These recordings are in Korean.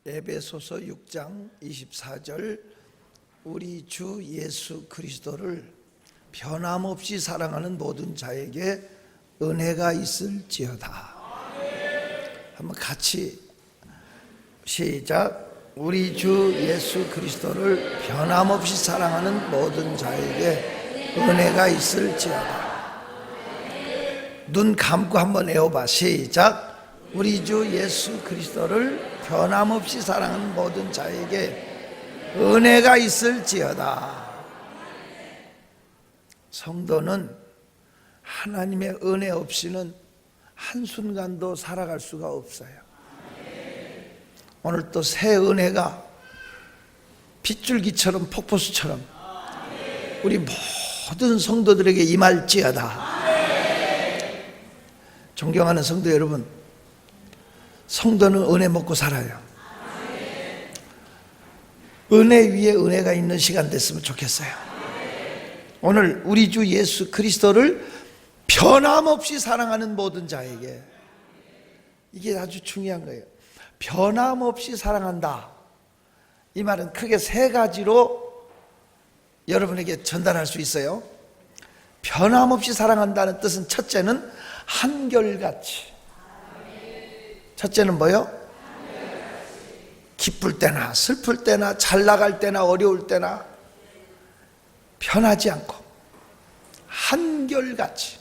에베소서 6장 24절 우리 주 예수 그리스도를 변함없이 사랑하는 모든 자에게 은혜가 있을지어다. 한번 같이 시작. 우리 주 예수 그리스도를 변함없이 사랑하는 모든 자에게 은혜가 있을지어다. 눈 감고 한번 외워봐. 시작. 우리 주 예수 그리스도를 변함없이 사랑하는 모든 자에게 은혜가 있을지어다. 성도는 하나님의 은혜 없이는 한순간도 살아갈 수가 없어요. 오늘 또 새 은혜가 빗줄기처럼 폭포수처럼 우리 모든 성도들에게 임할지어다. 존경하는 성도 여러분, 성도는 은혜 먹고 살아요. 은혜 위에 은혜가 있는 시간 됐으면 좋겠어요. 오늘 우리 주 예수 그리스도를 변함없이 사랑하는 모든 자에게, 이게 아주 중요한 거예요. 변함없이 사랑한다. 이 말은 크게 세 가지로 여러분에게 전달할 수 있어요. 변함없이 사랑한다는 뜻은 첫째는 한결같이. 첫째는 뭐요? 기쁠 때나 슬플 때나 잘 나갈 때나 어려울 때나 변하지 않고 한결같이.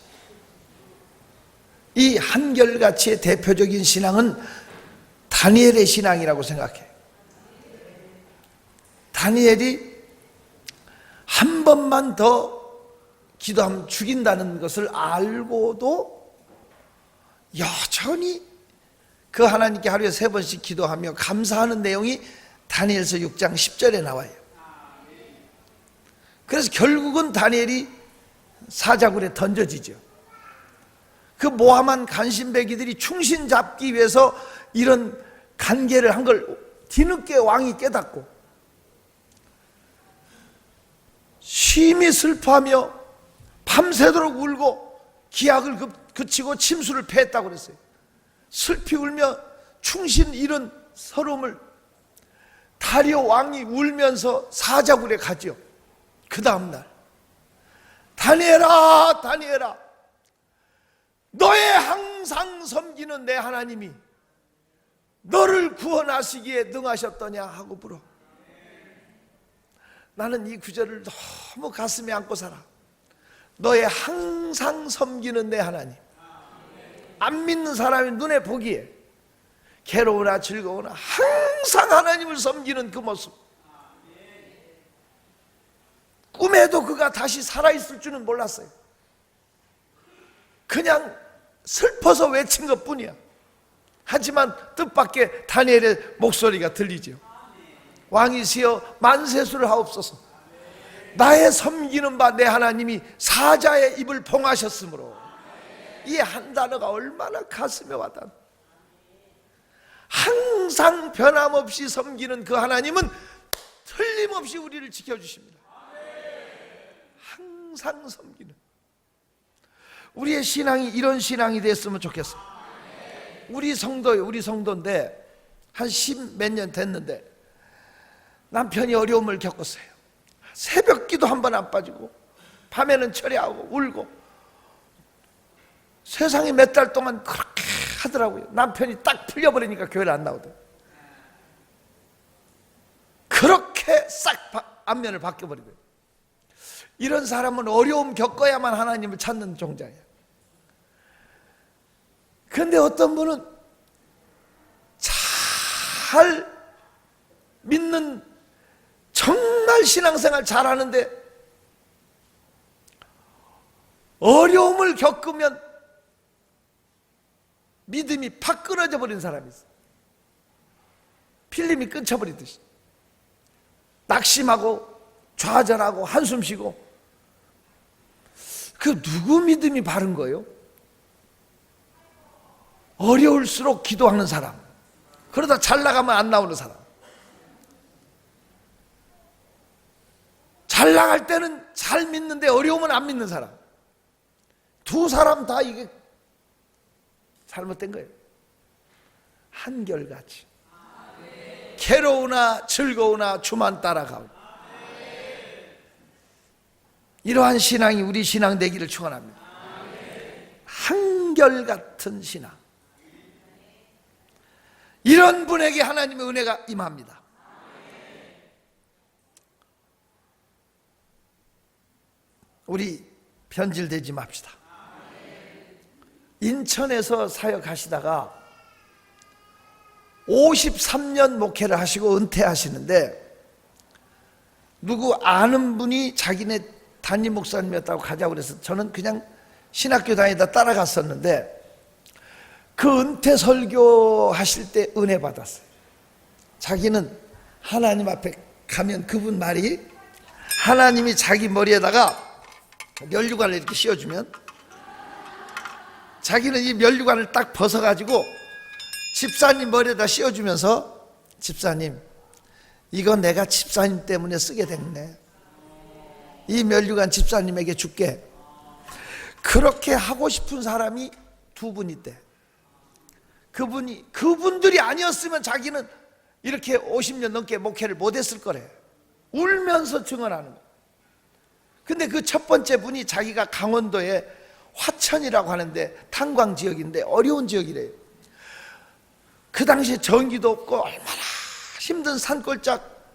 이 한결같이의 대표적인 신앙은 다니엘의 신앙이라고 생각해요. 다니엘이 한 번만 더 기도하면 죽인다는 것을 알고도 여전히 그 하나님께 하루에 3번씩 기도하며 감사하는 내용이 다니엘서 6장 10절에 나와요. 그래서 결국은 다니엘이 사자굴에 던져지죠. 그 모함한 간신배기들이 충신 잡기 위해서 이런 간계를 한 걸 뒤늦게 왕이 깨닫고 심히 슬퍼하며 밤새도록 울고 기약을 그치고 침수를 패했다고 그랬어요. 슬피 울며 충신 잃은 서러움을 다리오 왕이 울면서 사자굴에 가죠. 그 다음날 다니엘아, 다니엘아, 너의 항상 섬기는 내 하나님이 너를 구원하시기에 능하셨더냐 하고 물어. 나는 이 구절을 너무 가슴에 안고 살아. 너의 항상 섬기는 내 하나님. 안 믿는 사람이 눈에 보기에 괴로우나 즐거우나 항상 하나님을 섬기는 그 모습, 꿈에도 그가 다시 살아있을 줄은 몰랐어요. 그냥 슬퍼서 외친 것 뿐이야. 하지만 뜻밖의 다니엘의 목소리가 들리죠. 왕이시여 만세수를 하옵소서. 나의 섬기는 바 내 하나님이 사자의 입을 봉하셨으므로. 이 한 단어가 얼마나 가슴에 와닿아. 항상 변함없이 섬기는 그 하나님은 틀림없이 우리를 지켜주십니다. 항상 섬기는 우리의 신앙이 이런 신앙이 됐으면 좋겠어요. 우리 성도인데 한 10몇 년 됐는데 남편이 어려움을 겪었어요. 새벽 기도 한 번 안 빠지고 밤에는 철야하고 울고 세상에 몇 달 동안 그렇게 하더라고요. 남편이 딱 풀려버리니까 교회를 안 나오더라고요. 그렇게 싹 안면을 바뀌어버리고요. 이런 사람은 어려움 겪어야만 하나님을 찾는 종자예요. 그런데 어떤 분은 잘 믿는, 정말 신앙생활 잘하는데 어려움을 겪으면 믿음이 팍 끊어져 버린 사람이 있어요. 필름이 끊쳐버리듯이 낙심하고 좌절하고 한숨 쉬고. 그 누구 믿음이 바른 거예요? 어려울수록 기도하는 사람, 그러다 잘 나가면 안 나오는 사람. 잘 나갈 때는 잘 믿는데 어려우면 안 믿는 사람. 두 사람 다 이게 잘못된 거예요. 한결같이. 괴로우나 즐거우나 주만 따라가오. 이러한 신앙이 우리 신앙 되기를 축원합니다. 한결같은 신앙. 이런 분에게 하나님의 은혜가 임합니다. 우리 변질되지 맙시다. 인천에서 사역하시다가 53년 목회를 하시고 은퇴하시는데, 누구 아는 분이 자기네 담임 목사님이었다고 가자고 그래서 저는 그냥 신학교 다니다 따라갔었는데, 그 은퇴 설교 하실 때 은혜 받았어요. 자기는 하나님 앞에 가면 그분 말이, 하나님이 자기 머리에다가 면류관을 이렇게 씌워주면 자기는 이 면류관을 딱 벗어가지고 집사님 머리에다 씌워주면서, 집사님, 이거 내가 집사님 때문에 쓰게 됐네. 이 면류관 집사님에게 줄게. 그렇게 하고 싶은 사람이 두 분 있대. 그분들이 아니었으면 자기는 이렇게 50년 넘게 목회를 못했을 거래. 울면서 증언하는 거예요. 근데 그 첫 번째 분이 자기가 강원도에 화천이라고 하는데 탄광 지역인데 어려운 지역이래요. 그 당시에 전기도 없고 얼마나 힘든 산골짝,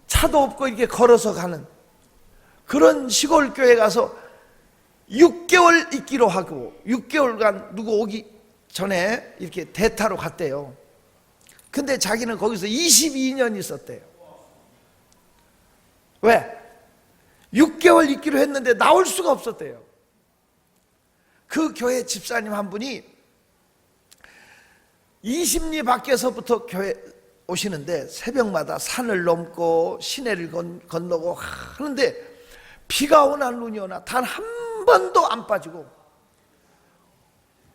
차도 없고 이렇게 걸어서 가는 그런 시골 교회 가서 6개월 있기로 하고, 6개월간 누구 오기 전에 이렇게 대타로 갔대요. 근데 자기는 거기서 22년 있었대요. 왜? 6개월 있기로 했는데 나올 수가 없었대요. 그 교회 집사님 한 분이 20리 밖에서부터 교회 오시는데 새벽마다 산을 넘고 시내를 건너고 하는데 비가 오나 눈이 오나 단 한 번도 안 빠지고,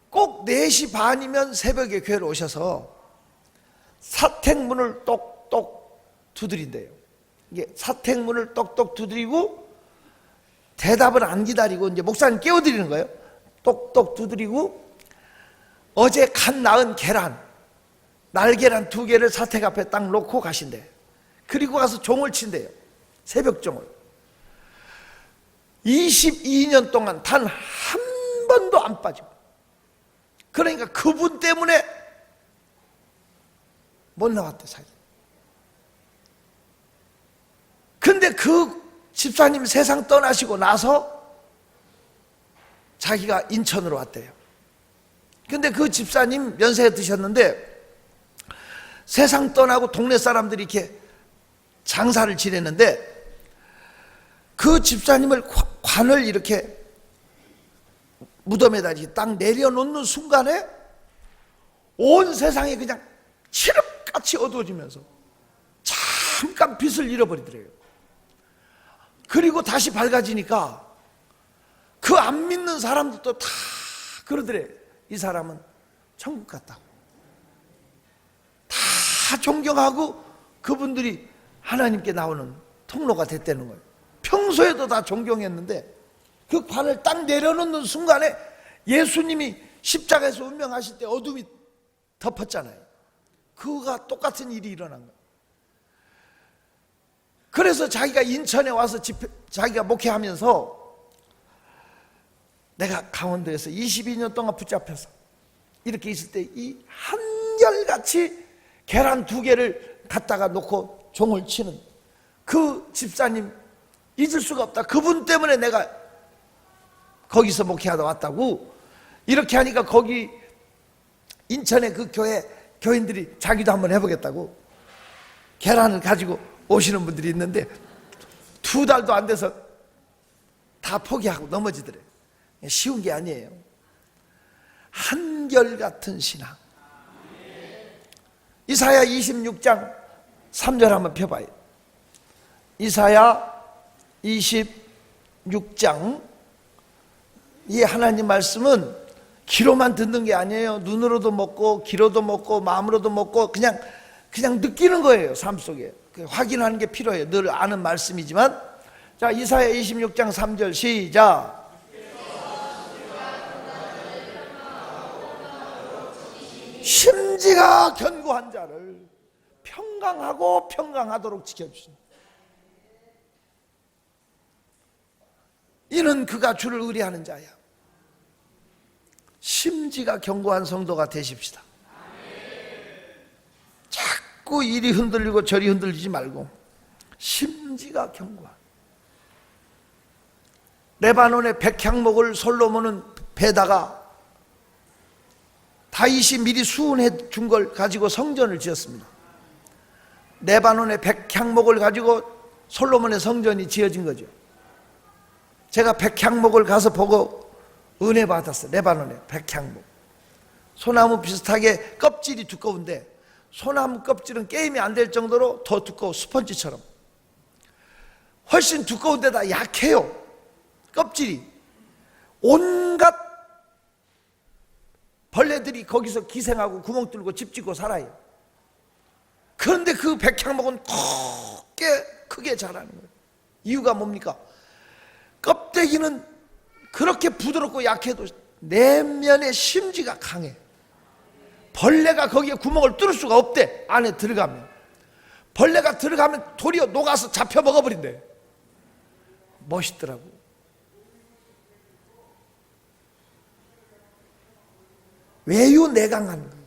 꼭 4시 반이면 새벽에 교회를 오셔서 사택문을 똑똑 두드린대요. 이게 사택문을 똑똑 두드리고 대답을 안 기다리고 이제 목사님 깨워드리는 거예요. 똑똑 두드리고 어제 갓 낳은 계란, 날계란 2개를 사택 앞에 딱 놓고 가신대. 그리고 가서 종을 친대요. 새벽 종을. 22년 동안 단 한 번도 안 빠지고. 그러니까 그분 때문에 못 나왔대, 자기. 근데 그 집사님 세상 떠나시고 나서 자기가 인천으로 왔대요. 근데 그 집사님 연세가 드셨는데 세상 떠나고 동네 사람들이 이렇게 장사를 지냈는데, 그 집사님을 관을 이렇게 무덤에다 이렇게 딱 내려놓는 순간에 온 세상이 그냥 칠흑같이 어두워지면서 잠깐 빛을 잃어버리더래요. 그리고 다시 밝아지니까 그 안 믿는 사람들도 다 그러더래. 이 사람은 천국 갔다고. 다 존경하고 그분들이 하나님께 나오는 통로가 됐다는 거예요. 평소에도 다 존경했는데 그 관을 딱 내려놓는 순간에 예수님이 십자가에서 운명하실 때 어둠이 덮었잖아요. 그거가 똑같은 일이 일어난 거예요. 그래서 자기가 인천에 와서 자기가 목회하면서, 내가 강원도에서 22년 동안 붙잡혀서 이렇게 있을 때 이 한결같이 계란 2개를 갖다가 놓고 종을 치는 그 집사님 잊을 수가 없다. 그분 때문에 내가 거기서 목회하다 왔다고. 이렇게 하니까 거기 인천의 그 교회 교인들이 자기도 한번 해보겠다고 계란을 가지고 오시는 분들이 있는데 2달도 안 돼서 다 포기하고 넘어지더래요. 쉬운 게 아니에요. 한결같은 신앙. 이사야 26장 3절 한번 펴봐요. 이사야 26장, 이 하나님 말씀은 귀로만 듣는 게 아니에요. 눈으로도 먹고 귀로도 먹고 마음으로도 먹고 그냥 느끼는 거예요. 삶 속에 확인하는 게 필요해요. 늘 아는 말씀이지만. 자, 이사야 26장 3절 시작. 심지가 견고한 자를 평강하고 평강하도록 지켜주신다. 이는 그가 주를 의뢰하는 자야. 심지가 견고한 성도가 되십시다. 자꾸 이리 흔들리고 저리 흔들리지 말고 심지가 견고한. 레바논의 백향목을 솔로몬은 베다가 다윗이 미리 수은해 준 걸 가지고 성전을 지었습니다. 레바논의 백향목을 가지고 솔로몬의 성전이 지어진 거죠. 제가 백향목을 가서 보고 은혜 받았어요. 레바논의 백향목. 소나무 비슷하게 껍질이 두꺼운데 소나무 껍질은 게임이 안 될 정도로 더 두꺼워. 스펀지처럼 훨씬 두꺼운데다 약해요. 껍질이. 온갖 벌레들이 거기서 기생하고 구멍 뚫고 집 짓고 살아요. 그런데 그 백향목은 크게 자라는 거예요. 이유가 뭡니까? 껍데기는 그렇게 부드럽고 약해도 내면의 심지가 강해. 벌레가 거기에 구멍을 뚫을 수가 없대. 안에 들어가면. 벌레가 들어가면 도리어 녹아서 잡혀 먹어버린대. 멋있더라고. 외유내강한 거예요.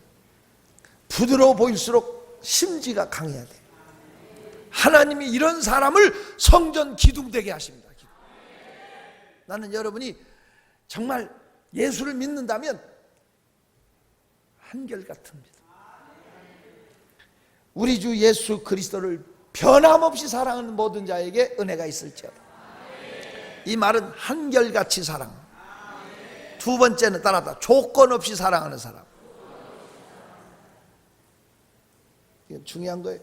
부드러워 보일수록 심지가 강해야 돼. 하나님이 이런 사람을 성전 기둥되게 하십니다. 나는 여러분이 정말 예수를 믿는다면 한결같습니다. 우리 주 예수 그리스도를 변함없이 사랑하는 모든 자에게 은혜가 있을지어다. 이 말은 한결같이 사랑. 두 번째는 따라다. 조건 없이 사랑하는 사람. 이게 중요한 거예요.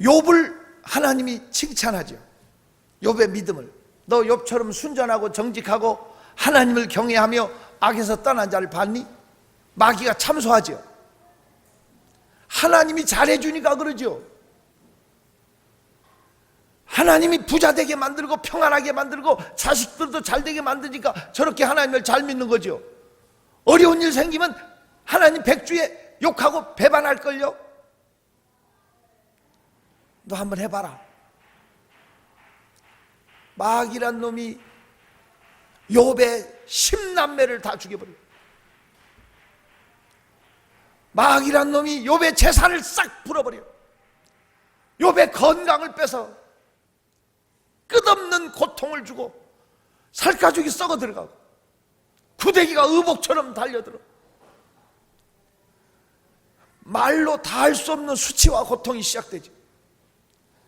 욥을 하나님이 칭찬하죠. 욥의 믿음을. 너 욥처럼 순전하고 정직하고 하나님을 경외하며 악에서 떠난 자를 봤니? 마귀가 참소하죠. 하나님이 잘해주니까 그러죠. 하나님이 부자 되게 만들고 평안하게 만들고 자식들도 잘 되게 만드니까 저렇게 하나님을 잘 믿는 거죠. 어려운 일 생기면 하나님 백주에 욕하고 배반할걸요. 너 한번 해봐라. 마귀란 놈이 욥의 10남매를 다 죽여버려. 마귀란 놈이 욥의 재산을 싹 불어버려. 욥의 건강을 뺏어 끝없는 고통을 주고 살가죽이 썩어 들어가고 구데기가 의복처럼 달려들어. 말로 다 할 수 없는 수치와 고통이 시작되죠.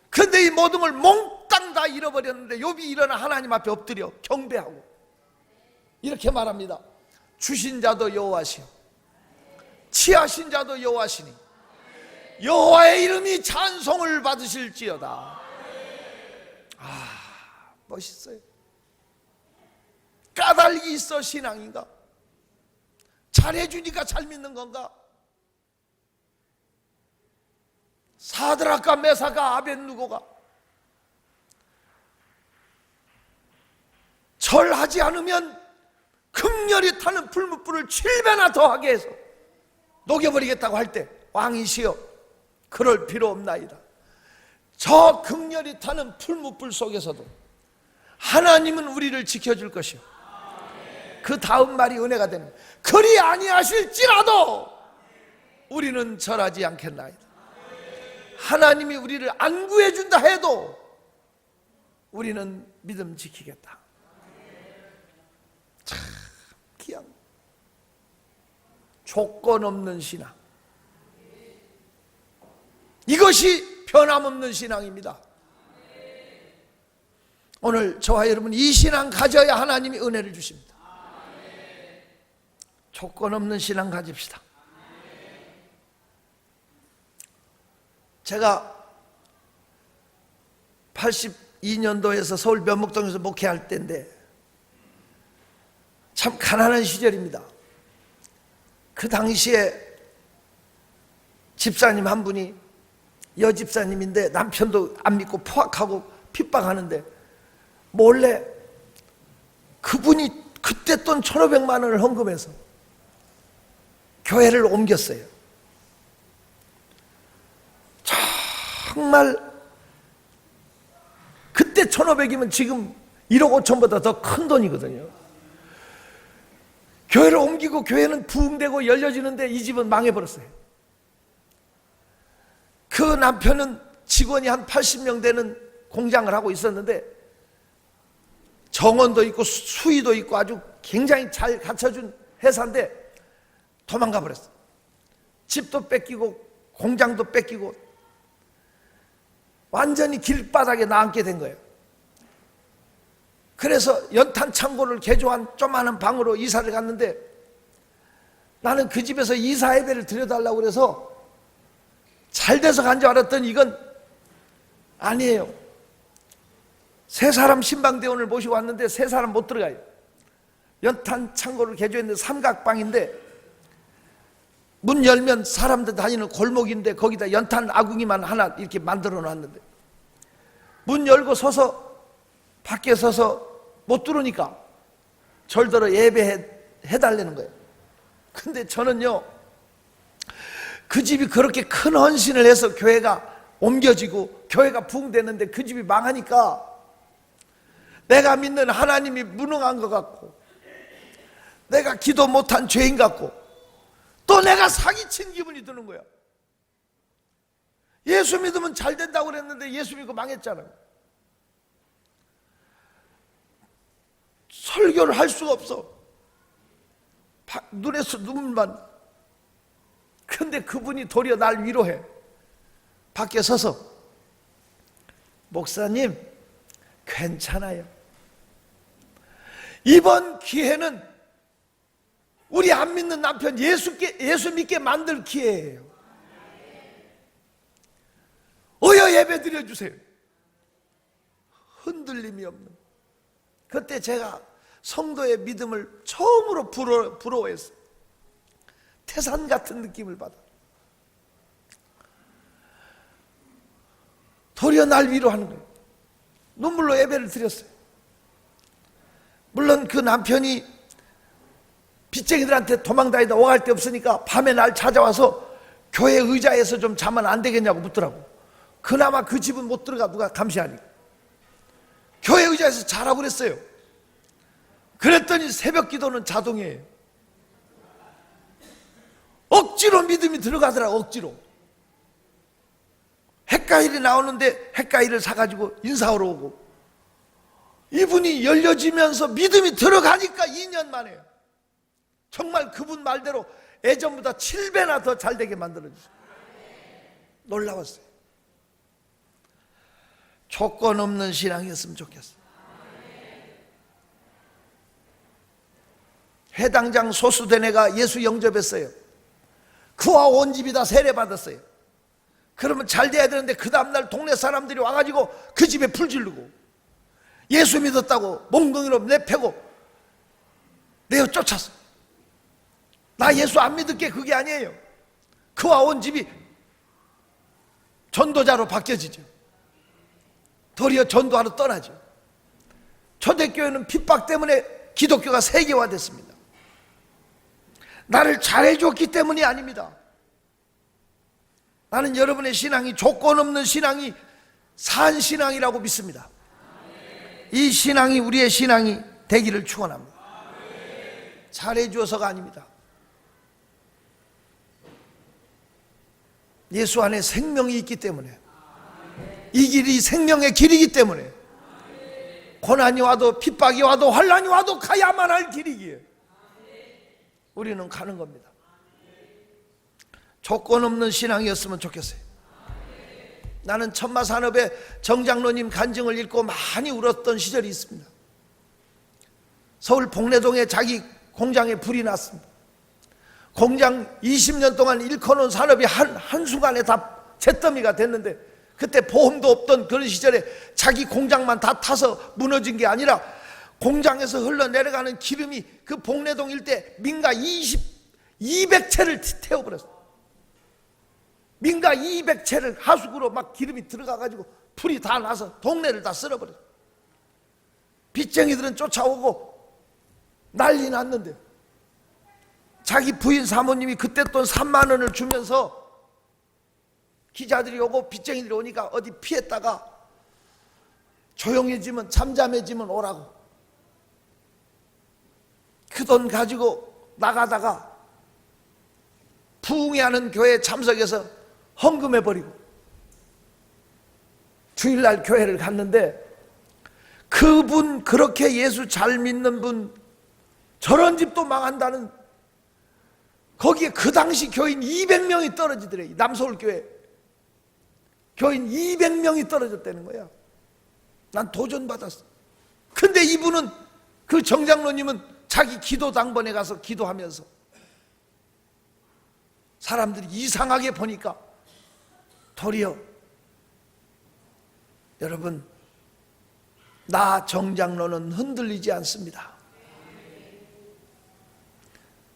그런데 이 모든 걸 몽땅 다 잃어버렸는데 욥이 일어나 하나님 앞에 엎드려 경배하고 이렇게 말합니다. 주신 자도 여호와시요 취하신 자도 여호와시니 여호와의 이름이 찬송을 받으실지어다. 멋있어요. 까닭이 있어 신앙인가? 잘해주니까 잘 믿는 건가? 사드락과 메사가 아벳누고가 절하지 않으면 극렬히 타는 풀무불을 7배나 더하게 해서 녹여버리겠다고 할 때 왕이시여 그럴 필요 없나이다. 저 극렬히 타는 풀무불 속에서도 하나님은 우리를 지켜줄 것이요. 그 다음 말이 은혜가 됩니다. 그리 아니하실지라도 우리는 절하지 않겠나이다. 하나님이 우리를 안 구해준다 해도 우리는 믿음 지키겠다. 참 귀한 조건 없는 신앙. 이것이 변함없는 신앙입니다. 오늘 저와 여러분 이 신앙 가져야 하나님이 은혜를 주십니다. 조건 없는 신앙 가집시다. 제가 82년도에서 서울 면목동에서 목회할 때인데 참 가난한 시절입니다. 그 당시에 집사님 한 분이 여집사님인데 남편도 안 믿고 포악하고 핍박하는데 몰래 그분이 그때 돈 1,500만 원을 헌금해서 교회를 옮겼어요. 정말 그때 1,500이면 지금 1억 5천보다 더 큰 돈이거든요. 교회를 옮기고 교회는 부흥되고 열려지는데 이 집은 망해버렸어요. 그 남편은 직원이 한 80명 되는 공장을 하고 있었는데 정원도 있고 수위도 있고 아주 굉장히 잘 갖춰준 회사인데 도망가 버렸어. 집도 뺏기고 공장도 뺏기고 완전히 길바닥에 나앉게 된 거예요. 그래서 연탄 창고를 개조한 조그마한 방으로 이사를 갔는데 나는 그 집에서 이사 예배를 드려달라고 그래서 잘 돼서 간 줄 알았더니 이건 아니에요. 세 사람 신방대원을 모시고 왔는데 세 사람 못 들어가요. 연탄 창고를 개조했는데 삼각방인데 문 열면 사람들 다니는 골목인데 거기다 연탄 아궁이만 하나 이렇게 만들어 놨는데 문 열고 서서 밖에 서서 못 들어오니까 절더러 예배해달라는 거예요. 근데 저는요, 그 집이 그렇게 큰 헌신을 해서 교회가 옮겨지고 교회가 부흥되는데 그 집이 망하니까 내가 믿는 하나님이 무능한 것 같고 내가 기도 못한 죄인 같고 또 내가 사기친 기분이 드는 거야. 예수 믿으면 잘 된다고 그랬는데 예수 믿고 망했잖아요. 설교를 할 수가 없어. 눈에서 눈물만. 그런데 그분이 도리어 날 위로해. 밖에 서서 목사님 괜찮아요. 이번 기회는 우리 안 믿는 남편 예수 믿게 만들 기회예요. 어여 예배 드려주세요. 흔들림이 없는. 그때 제가 성도의 믿음을 처음으로 부러워했어요. 태산 같은 느낌을 받아. 도리어 날 위로하는 거예요. 눈물로 예배를 드렸어요. 물론 그 남편이 빚쟁이들한테 도망다니다 오갈 데 없으니까 밤에 날 찾아와서 교회 의자에서 좀 자면 안 되겠냐고 묻더라고. 그나마 그 집은 못 들어가 누가 감시하니까. 교회 의자에서 자라고 그랬어요. 그랬더니 새벽 기도는 자동이에요. 억지로 믿음이 들어가더라. 억지로. 핵과일이 나오는데 핵과일을 사가지고 인사하러 오고 이분이 열려지면서 믿음이 들어가니까 2년 만에 정말 그분 말대로 예전보다 7배나 더 잘되게 만들어주세요. 놀라웠어요. 조건 없는 신앙이었으면 좋겠어요. 해당장 소수된 애가 예수 영접했어요. 그와 온 집이 다 세례받았어요. 그러면 잘 돼야 되는데 그 다음날 동네 사람들이 와가지고 그 집에 불 지르고 예수 믿었다고 몽둥이로 내패고 내어 쫓았어. 나 예수 안 믿을 게 그게 아니에요. 그와 온 집이 전도자로 바뀌어지죠. 도리어 전도하러 떠나죠. 초대교회는 핍박 때문에 기독교가 세계화됐습니다. 나를 잘해줬기 때문이 아닙니다. 나는 여러분의 신앙이 조건 없는 신앙이 산 신앙이라고 믿습니다. 이 신앙이 우리의 신앙이 되기를 축원합니다. 잘해주어서가 아닙니다. 예수 안에 생명이 있기 때문에 이 길이 생명의 길이기 때문에 고난이 와도 핍박이 와도 환난이 와도 가야만 할 길이기에 우리는 가는 겁니다. 조건 없는 신앙이었으면 좋겠어요. 나는 천마산업의 정장로님 간증을 읽고 많이 울었던 시절이 있습니다. 서울 복례동에 자기 공장에 불이 났습니다. 공장 20년 동안 일궈놓은 산업이 한순간에 다 잿더미가 됐는데 그때 보험도 없던 그런 시절에 자기 공장만 다 타서 무너진 게 아니라 공장에서 흘러내려가는 기름이 그 복례동 일대 민가 200채를 태워버렸어요. 민가 200채를 하수구로 막 기름이 들어가가지고 불이 다 나서 동네를 다 쓸어버렸어요. 빚쟁이들은 쫓아오고 난리 났는데 자기 부인 사모님이 그때 돈 3만 원을 주면서 기자들이 오고 빚쟁이들이 오니까 어디 피했다가 조용해지면, 잠잠해지면 오라고. 그 돈 가지고 나가다가 부흥회하는 교회에 참석해서 헌금해버리고, 주일날 교회를 갔는데 그분, 그렇게 예수 잘 믿는 분, 저런 집도 망한다는, 거기에 그 당시 교인 200명이 떨어지더래. 남서울교회 교인 200명이 떨어졌다는 거야. 난 도전받았어. 근데 이분은, 그 정장로님은 자기 기도 당번에 가서 기도하면서 사람들이 이상하게 보니까 도리어, 여러분, 나 정장로는 흔들리지 않습니다.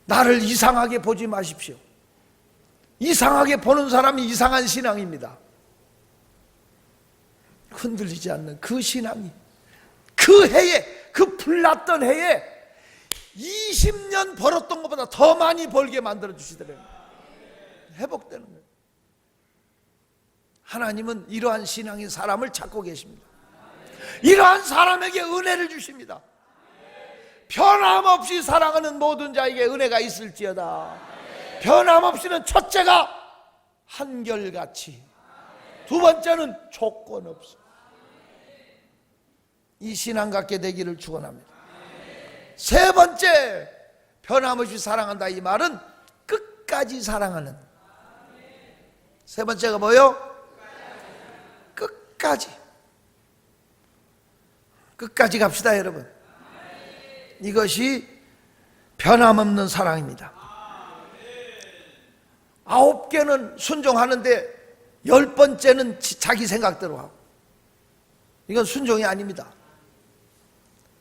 나를 이상하게 보지 마십시오. 이상하게 보는 사람이 이상한 신앙입니다. 흔들리지 않는 그 신앙이, 그 해에, 그 불났던 해에 20년 벌었던 것보다 더 많이 벌게 만들어 주시더래요. 회복되는 거예요. 하나님은 이러한 신앙인 사람을 찾고 계십니다. 이러한 사람에게 은혜를 주십니다. 변함없이 사랑하는 모든 자에게 은혜가 있을지어다. 변함없이는 첫째가 한결같이, 두 번째는 조건 없이. 이 신앙 갖게 되기를 축원합니다. 세 번째, 변함없이 사랑한다. 이 말은 끝까지 사랑하는. 세 번째가 뭐요? 끝까지. 끝까지 갑시다, 여러분. 이것이 변함없는 사랑입니다. 9개는 순종하는데 10번째는 자기 생각대로 하고, 이건 순종이 아닙니다.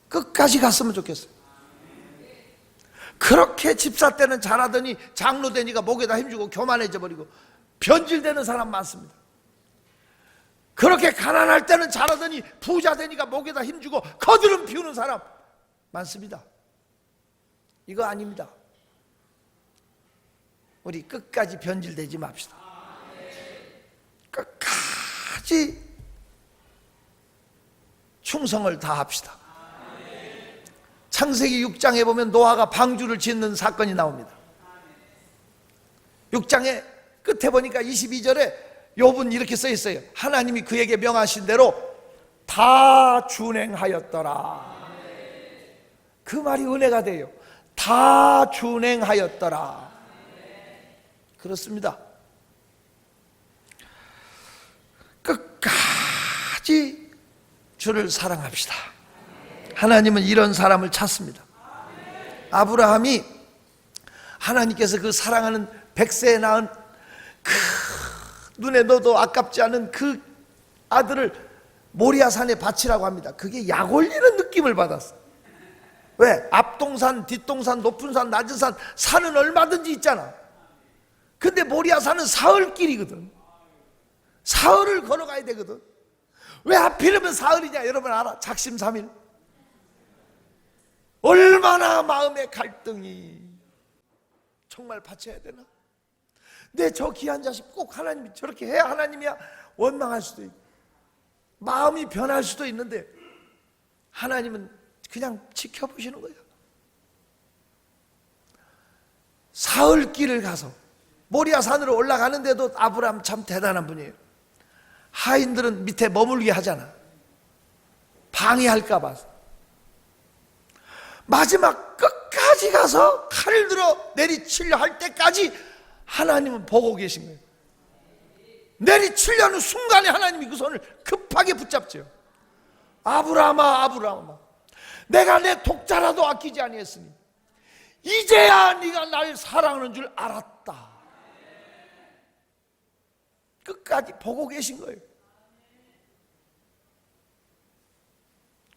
끝까지 갔으면 좋겠어요. 그렇게 집사 때는 잘하더니 장로 되니까 목에다 힘주고 교만해져 버리고 변질되는 사람 많습니다. 그렇게 가난할 때는 잘하더니 부자 되니까 목에다 힘주고 거드름 피우는 사람 많습니다. 이거 아닙니다. 우리 끝까지 변질되지 맙시다. 끝까지 충성을 다합시다. 창세기 6장에 보면 노아가 방주를 짓는 사건이 나옵니다. 6장에 끝에 보니까 22절에 욥은 이렇게 써 있어요. 하나님이 그에게 명하신 대로 다 준행하였더라. 그 말이 은혜가 돼요. 다 준행하였더라. 그렇습니다. 끝까지 주를 사랑합시다. 하나님은 이런 사람을 찾습니다. 아브라함이 하나님께서 그 사랑하는 100세에 낳은 그 눈에 넣어도 아깝지 않은 그 아들을 모리아산에 바치라고 합니다. 그게 약 올리는 느낌을 받았어. 왜? 앞동산, 뒷동산, 높은 산, 낮은 산, 산은 얼마든지 있잖아. 근데 모리아산은 사흘길이거든. 사흘을 걸어가야 되거든. 왜 하필이면 사흘이냐? 여러분 알아? 작심삼일. 얼마나 마음의 갈등이. 정말 바쳐야 되나? 내 저 귀한 자식 꼭 하나님이 저렇게 해야 하나님이야? 원망할 수도 있고 마음이 변할 수도 있는데 하나님은 그냥 지켜보시는 거예요. 사흘길을 가서 모리아산으로 올라가는데도 아브라함 참 대단한 분이에요. 하인들은 밑에 머물게 하잖아. 방해할까 봐. 마지막 끝까지 가서 칼을 들어 내리치려 할 때까지 하나님은 보고 계신 거예요. 내리치려는 순간에 하나님이 그 손을 급하게 붙잡죠. 아브라함아, 아브라함아, 내가 내 독자라도 아끼지 아니했으니 이제야 네가 날 사랑하는 줄 알았다. 끝까지 보고 계신 거예요.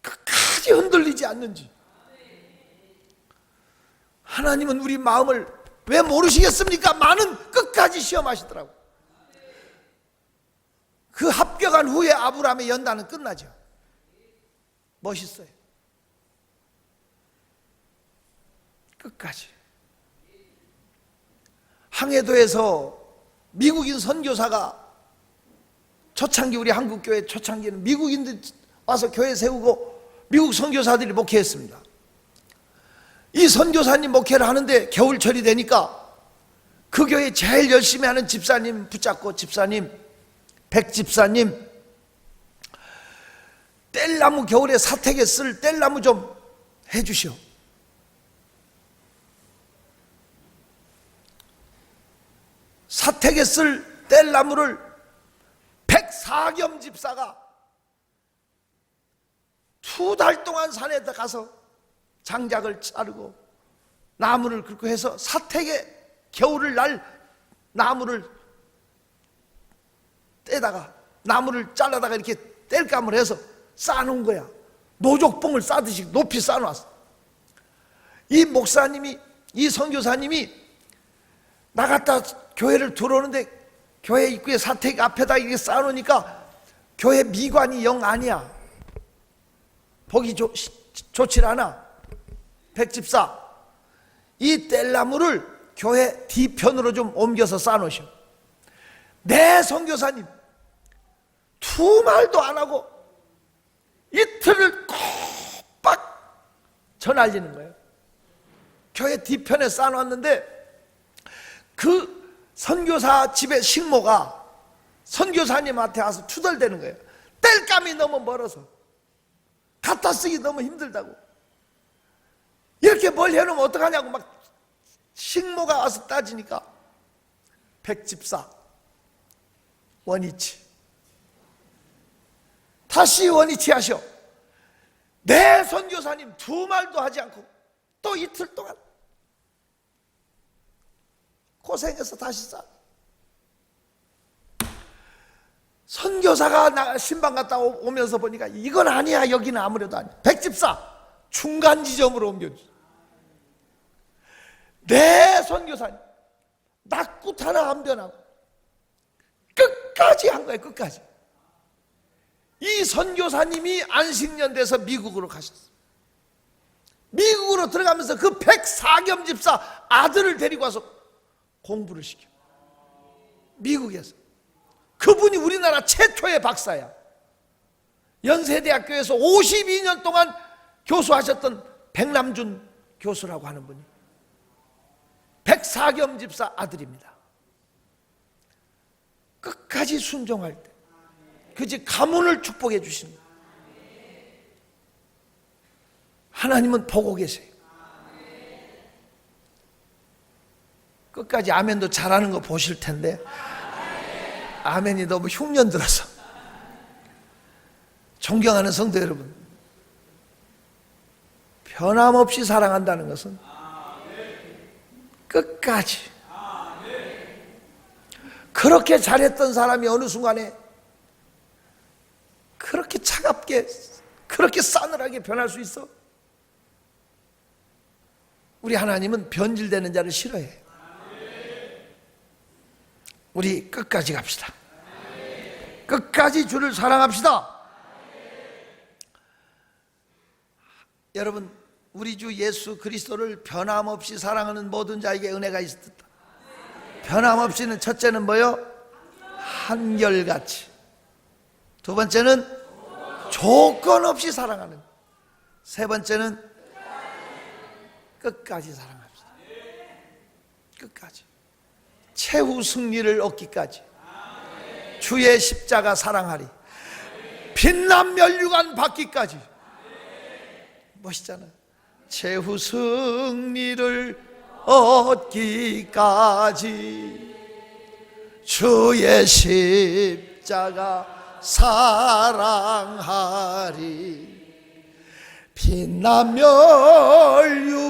끝까지 흔들리지 않는지. 하나님은 우리 마음을 왜 모르시겠습니까? 많은 끝까지 시험하시더라고. 그 합격한 후에 아브라함의 연단은 끝나죠. 멋있어요. 끝까지. 항해도에서 미국인 선교사가 초창기 우리 한국교회 초창기는 미국인들 와서 교회 세우고 미국 선교사들이 목회했습니다. 이 선교사님 목회를 하는데 겨울철이 되니까 그 교회 제일 열심히 하는 집사님 붙잡고, 집사님, 백집사님, 뗄나무, 겨울에 사택에 쓸 뗄나무 좀 해주시오. 사택에 쓸 뗄나무를 백사겸 집사가 2달 동안 산에 가서 장작을 자르고 나무를 긁고 해서 사택에 겨울을 날 나무를 떼다가, 나무를 잘라다가 이렇게 뗄감을 해서 쌓아놓은 거야. 노족봉을 싸듯이 높이 쌓아놨어. 이 목사님이, 이 선교사님이 나갔다 교회를 들어오는데 교회 입구에 사택 앞에다 이렇게 쌓아놓으니까 교회 미관이 영 아니야. 보기 좋질 않아. 백집사, 이 뗄나무를 교회 뒤편으로 좀 옮겨서 쌓아놓으셔. 내 선교사님 2말도 안 하고 이틀을 꼬박 전알리는 거예요. 교회 뒤편에 쌓아놨는데 그 선교사 집의 식모가 선교사님한테 와서 투덜대는 거예요. 뗄감이 너무 멀어서, 갖다 쓰기 너무 힘들다고, 이렇게 멀리 해놓으면 어떡하냐고 막 식모가 와서 따지니까 백집사, 원위치, 다시 원위치 하셔. 내 선교사님 2말도 하지 않고 또 이틀 동안 고생해서 다시 쌓아. 선교사가 신방 갔다 오면서 보니까 이건 아니야, 여기는 아무래도 아니야. 백집사, 중간 지점으로 옮겨주지. 내 선교사님 낙굿 하나 안 변하고 끝까지 한 거예요. 끝까지. 이 선교사님이 안식년 돼서 미국으로 가셨어요. 미국으로 들어가면서 그 백사겸 집사 아들을 데리고 와서 공부를 시켜. 미국에서. 그분이 우리나라 최초의 박사야. 연세대학교에서 52년 동안 교수하셨던 백남준 교수라고 하는 분이 백사겸 집사 아들입니다. 끝까지 순종할 때 그 집 가문을 축복해 주십니다. 하나님은 보고 계세요. 끝까지 아멘도 잘하는 거 보실 텐데 아멘이 너무 흉년 들어서. 존경하는 성도 여러분, 변함없이 사랑한다는 것은 끝까지. 그렇게 잘했던 사람이 어느 순간에 그렇게 차갑게, 그렇게 싸늘하게 변할 수 있어? 우리 하나님은 변질되는 자를 싫어해요. 우리 끝까지 갑시다. 끝까지 주를 사랑합시다. 여러분, 우리 주 예수 그리스도를 변함없이 사랑하는 모든 자에게 은혜가 있었다. 변함없이는 첫째는 뭐요? 한결같이. 두 번째는 조건 없이 사랑하는. 세 번째는 끝까지 사랑합시다. 끝까지. 최후 승리를 얻기까지. 주의 십자가 사랑하리. 빛난 면류관 받기까지. 멋있잖아요. 최후 승리를 얻기까지 주의 십자가 사랑하리. 빛난 면류관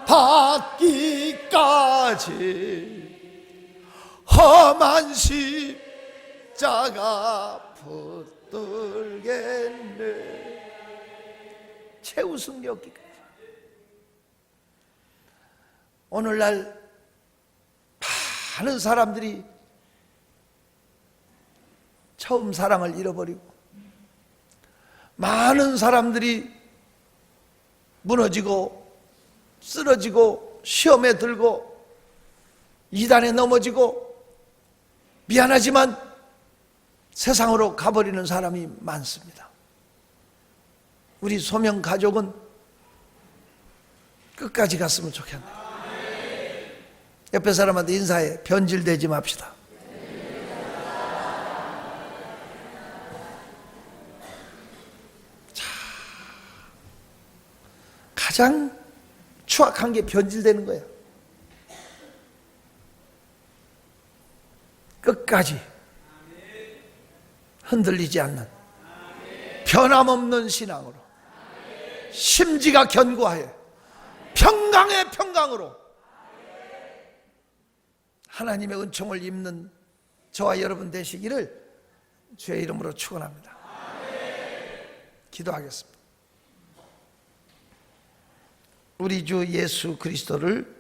받기까지 험한 십자가 붙들겠네. 최후 승리 얻기까지. 오늘날 많은 사람들이 처음 사랑을 잃어버리고, 많은 사람들이 무너지고 쓰러지고 시험에 들고 이단에 넘어지고, 미안하지만 세상으로 가버리는 사람이 많습니다. 우리 소명 가족은 끝까지 갔으면 좋겠네요. 옆에 사람한테 인사해. 변질되지 맙시다. 자, 가장 추악한 게 변질되는 거야. 끝까지 흔들리지 않는 변함없는 신앙으로, 심지가 견고하여 평강의 평강으로 하나님의 은총을 입는 저와 여러분 되시기를 주의 이름으로 축원합니다. 기도하겠습니다. 우리 주 예수 그리스도를